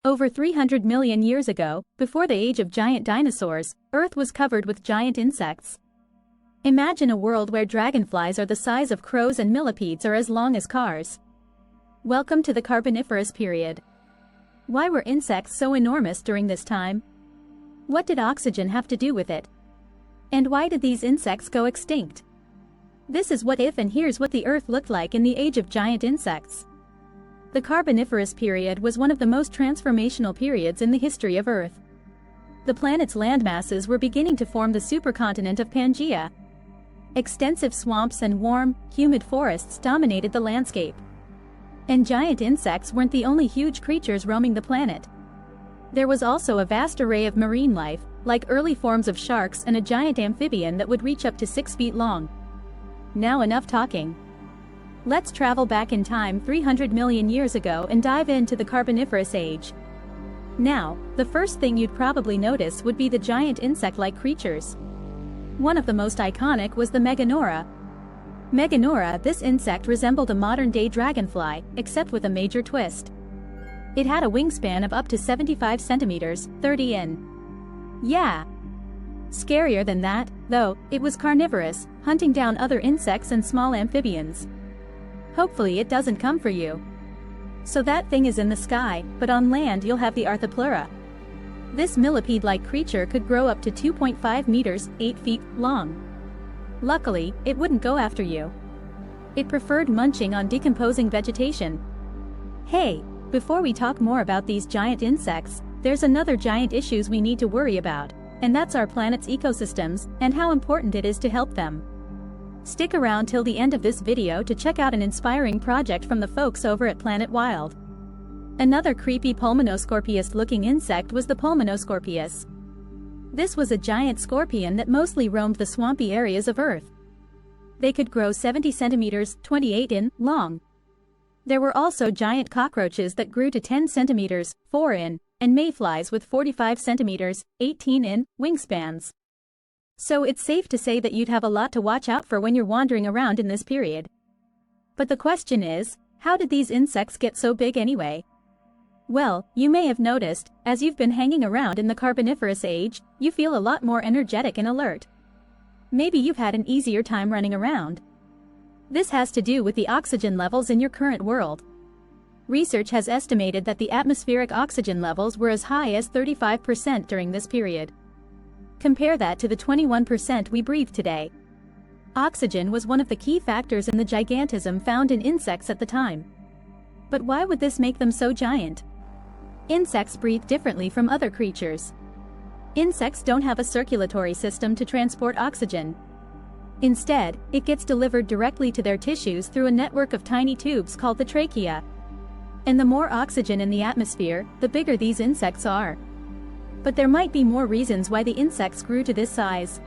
Over 300 million years ago, before the age of giant dinosaurs, Earth was covered with giant insects. Imagine a world where dragonflies are the size of crows and millipedes are as long as cars. Welcome to the Carboniferous period. Why were insects so enormous during this time? What did oxygen have to do with it? And why did these insects go extinct? This is What If, and here's what the Earth looked like in the age of giant insects. The Carboniferous period was one of the most transformational periods in the history of Earth. The planet's landmasses were beginning to form the supercontinent of Pangaea. Extensive swamps and warm, humid forests dominated the landscape. And giant insects weren't the only huge creatures roaming the planet. There was also a vast array of marine life, like early forms of sharks and a giant amphibian that would reach up to 6 feet long. Now enough talking. Let's travel back in time 300 million years ago and dive into the Carboniferous age. Now, the first thing you'd probably notice would be the giant insect-like creatures. One of the most iconic was the Meganora. Meganora, this insect resembled a modern-day dragonfly, except with a major twist. It had a wingspan of up to 75 centimeters, 30 in. Yeah. Scarier than that, though, it was carnivorous, hunting down other insects and small amphibians. Hopefully it doesn't come for you. So that thing is in the sky, but on land you'll have the Arthropleura. This millipede-like creature could grow up to 2.5 meters, 8 feet, long. Luckily, it wouldn't go after you. It preferred munching on decomposing vegetation. Hey, before we talk more about these giant insects, there's another giant issue we need to worry about, and that's our planet's ecosystems and how important it is to help them. Stick around till the end of this video to check out an inspiring project from the folks over at Planet Wild. Another creepy Pulmonoscorpius-looking insect was the Pulmonoscorpius. This was a giant scorpion that mostly roamed the swampy areas of Earth. They could grow 70 centimeters, 28 in, long. There were also giant cockroaches that grew to 10 centimeters, 4 in, and mayflies with 45 centimeters, 18 in, wingspans. So it's safe to say that you'd have a lot to watch out for when you're wandering around in this period. But the question is, how did these insects get so big anyway? Well, you may have noticed, as you've been hanging around in the Carboniferous age, you feel a lot more energetic and alert. Maybe you've had an easier time running around. This has to do with the oxygen levels in your current world. Research has estimated that the atmospheric oxygen levels were as high as 35% during this period. Compare that to the 21% we breathe today. Oxygen was one of the key factors in the gigantism found in insects at the time. But why would this make them so giant? Insects breathe differently from other creatures. Insects don't have a circulatory system to transport oxygen. Instead, it gets delivered directly to their tissues through a network of tiny tubes called the trachea. And the more oxygen in the atmosphere, the bigger these insects are. But there might be more reasons why the insects grew to this size.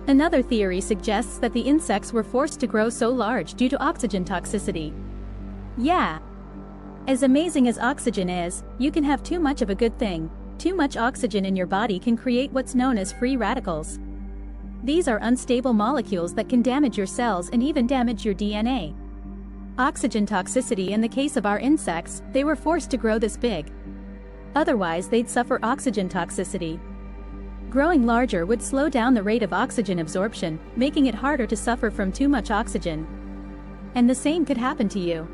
Another theory suggests that the insects were forced to grow so large due to oxygen toxicity. Yeah. As amazing as oxygen is, you can have too much of a good thing. Too much oxygen in your body can create what's known as free radicals. These are unstable molecules that can damage your cells and even damage your DNA. Oxygen toxicity. In the case of our insects, they were forced to grow this big. Otherwise, they'd suffer oxygen toxicity. Growing larger would slow down the rate of oxygen absorption, making it harder to suffer from too much oxygen. And the same could happen to you.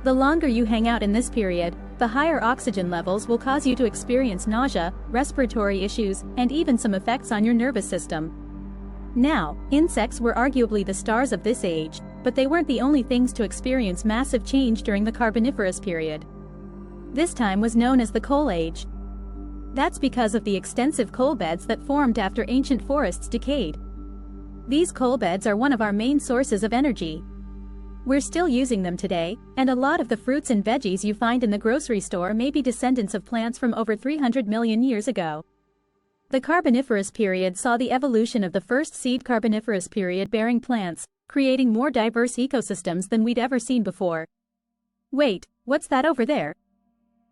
The longer you hang out in this period, the higher oxygen levels will cause you to experience nausea, respiratory issues, and even some effects on your nervous system. Now, insects were arguably the stars of this age, but they weren't the only things to experience massive change during the Carboniferous period. This time was known as the Coal Age. That's because of the extensive coal beds that formed after ancient forests decayed. These coal beds are one of our main sources of energy. We're still using them today, and a lot of the fruits and veggies you find in the grocery store may be descendants of plants from over 300 million years ago. The Carboniferous period saw the evolution of the first seed Carboniferous period bearing plants, creating more diverse ecosystems than we'd ever seen before. Wait, what's that over there?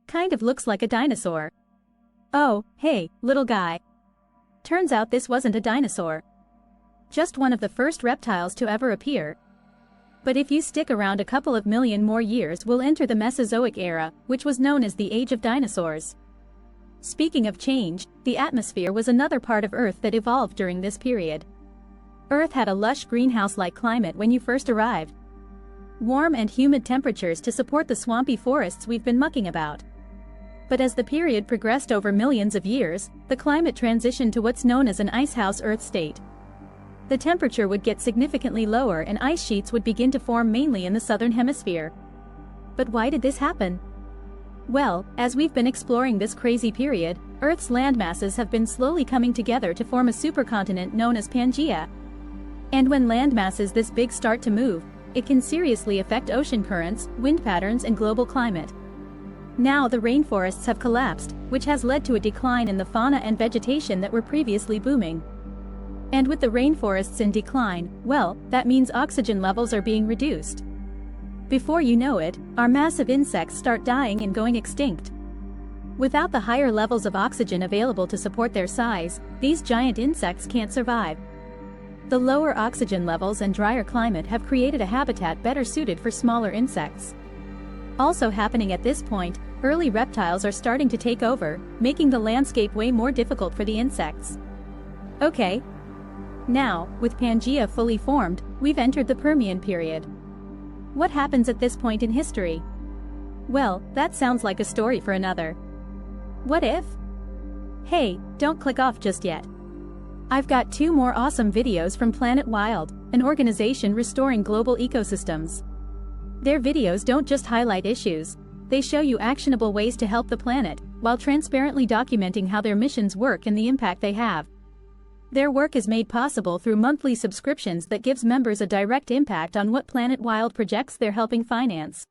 Kind of looks like a dinosaur. Oh, hey, little guy. Turns out this wasn't a dinosaur. Just one of the first reptiles to ever appear. But if you stick around a couple of million more years, we'll enter the Mesozoic era, which was known as the Age of Dinosaurs. Speaking of change, the atmosphere was another part of Earth that evolved during this period. Earth had a lush greenhouse-like climate when you first arrived. Warm and humid temperatures to support the swampy forests we've been mucking about. But as the period progressed over millions of years, the climate transitioned to what's known as an icehouse Earth state. The temperature would get significantly lower and ice sheets would begin to form mainly in the southern hemisphere. But why did this happen? Well, as we've been exploring this crazy period, Earth's landmasses have been slowly coming together to form a supercontinent known as Pangaea. And when landmasses this big start to move, it can seriously affect ocean currents, wind patterns, and global climate. Now the rainforests have collapsed, which has led to a decline in the fauna and vegetation that were previously booming. And with the rainforests in decline, well, that means oxygen levels are being reduced. Before you know it, our massive insects start dying and going extinct. Without the higher levels of oxygen available to support their size, these giant insects can't survive. The lower oxygen levels and drier climate have created a habitat better suited for smaller insects. Also happening at this point, early reptiles are starting to take over, making the landscape way more difficult for the insects. Okay. Now, with Pangaea fully formed, we've entered the Permian period. What happens at this point in history? Well, that sounds like a story for another. What if? Hey, don't click off just yet. I've got 2 more awesome videos from Planet Wild, an organization restoring global ecosystems. Their videos don't just highlight issues, they show you actionable ways to help the planet, while transparently documenting how their missions work and the impact they have. Their work is made possible through monthly subscriptions that gives members a direct impact on what Planet Wild projects they're helping finance.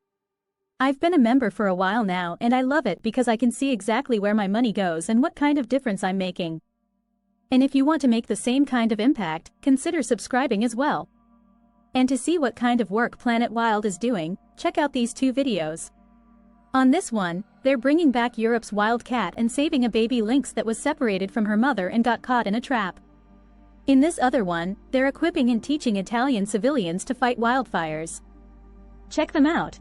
I've been a member for a while now and I love it because I can see exactly where my money goes and what kind of difference I'm making. And if you want to make the same kind of impact, consider subscribing as well. And to see what kind of work Planet Wild is doing, check out these 2 videos. On this one, they're bringing back Europe's wild cat and saving a baby lynx that was separated from her mother and got caught in a trap. In this other one, they're equipping and teaching Italian civilians to fight wildfires. Check them out.